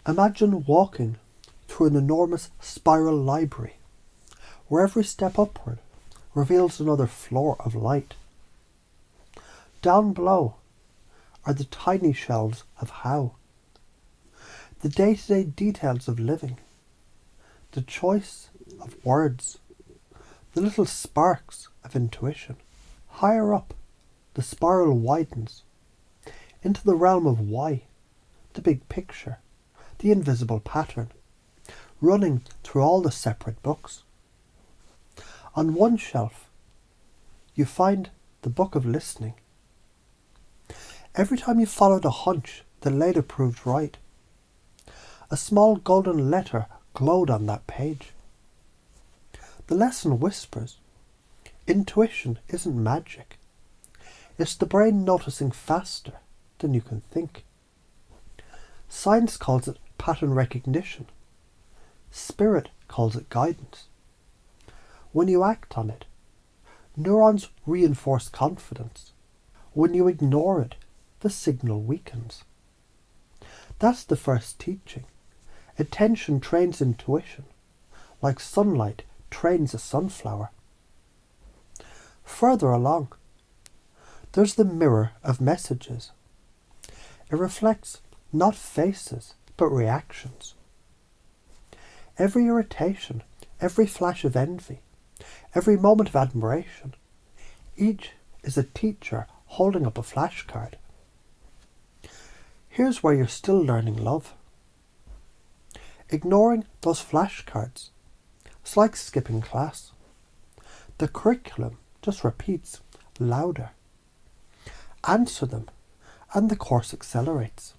Imagine walking through an enormous spiral library, where every step upward reveals another floor of light. Down below are the tiny shelves of how, the day-to-day details of living, the choice of words, the little sparks of intuition. Higher up, the spiral widens into the realm of why, the big picture, the invisible pattern, running through all the separate books. On one shelf, you find the book of listening. Every time you followed a hunch that later proved right, a small golden letter glowed on that page. The lesson whispers, intuition isn't magic. It's the brain noticing faster than you can think. Science calls it pattern recognition. Spirit calls it guidance. When you act on it, neurons reinforce confidence. When you ignore it, the signal weakens. That's the first teaching. Attention trains intuition, like sunlight trains a sunflower. Further along, there's the mirror of messages. It reflects not faces, but reactions. Every irritation, every flash of envy, every moment of admiration, each is a teacher holding up a flashcard. Here's where you're still learning love. Ignoring those flashcards, it's like skipping class. The curriculum just repeats louder. Answer them, and the course accelerates.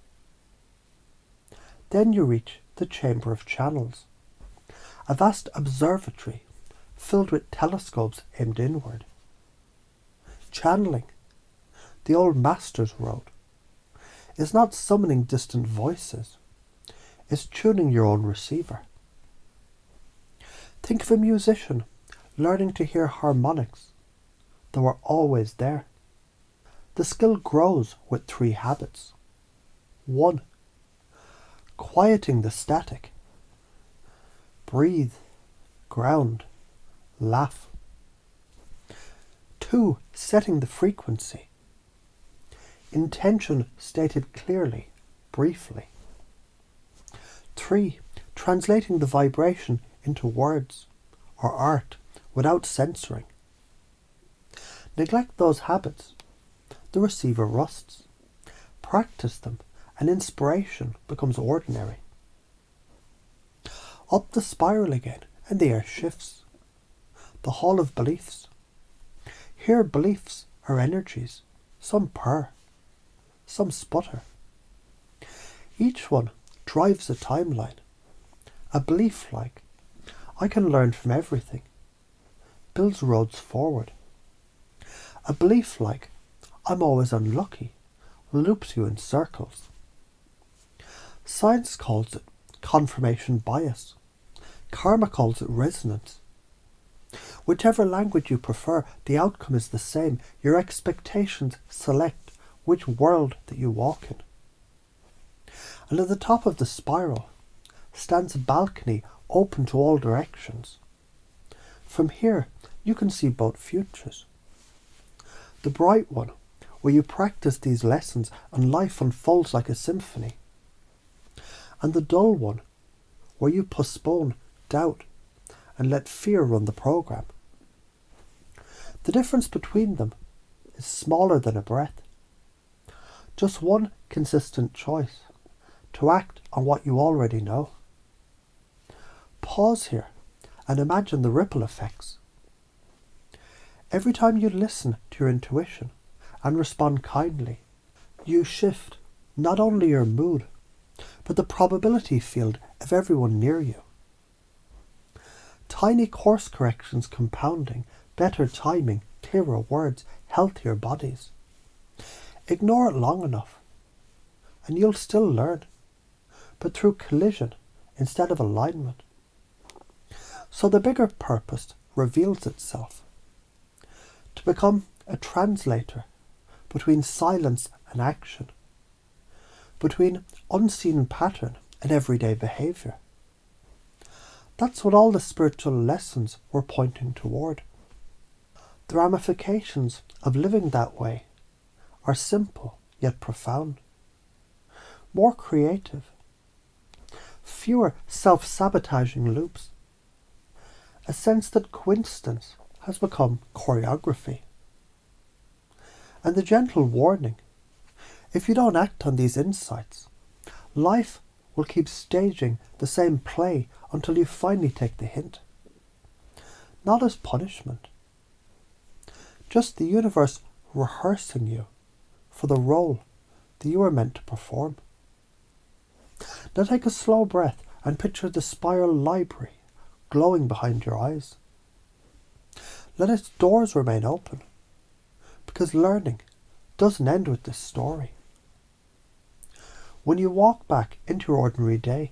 Then you reach the chamber of channels, a vast observatory filled with telescopes aimed inward. Channeling, the old masters wrote, is not summoning distant voices, it's tuning your own receiver. Think of a musician learning to hear harmonics that were always there. The skill grows with 3 habits. 1. Quieting the static. Breathe, ground, laugh. 2. Setting the frequency. Intention stated clearly, briefly. 3. Translating the vibration into words or art without censoring. Neglect those habits, the receiver rusts. Practice them, and inspiration becomes ordinary. Up the spiral again, and the air shifts. The hall of beliefs. Here beliefs are energies. Some purr, some sputter. Each one drives a timeline. A belief like, I can learn from everything, builds roads forward. A belief like, I'm always unlucky, loops you in circles. Science calls it confirmation bias. Karma calls it resonance. Whichever language you prefer, the outcome is the same. Your expectations select which world that you walk in. And at the top of the spiral stands a balcony open to all directions. From here, you can see both futures. The bright one, where you practice these lessons and life unfolds like a symphony. And the dull one, where you postpone, doubt, and let fear run the program. The difference between them is smaller than a breath. Just one consistent choice, to act on what you already know. Pause here and imagine the ripple effects. Every time you listen to your intuition and respond kindly, you shift not only your mood, but the probability field of everyone near you. Tiny course corrections compounding, better timing, clearer words, healthier bodies. Ignore it long enough, and you'll still learn, but through collision instead of alignment. So the bigger purpose reveals itself, to become a translator between silence and action, between unseen pattern and everyday behaviour. That's what all the spiritual lessons were pointing toward. The ramifications of living that way are simple yet profound. More creative. Fewer self-sabotaging loops. A sense that coincidence has become choreography. And the gentle warning, if you don't act on these insights, life will keep staging the same play until you finally take the hint. Not as punishment, just the universe rehearsing you for the role that you are meant to perform. Now take a slow breath and picture the spiral library glowing behind your eyes. Let its doors remain open, because learning doesn't end with this story. When you walk back into your ordinary day,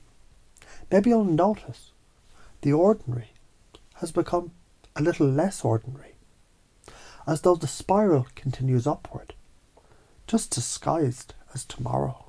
maybe you'll notice the ordinary has become a little less ordinary, as though the spiral continues upward, just disguised as tomorrow.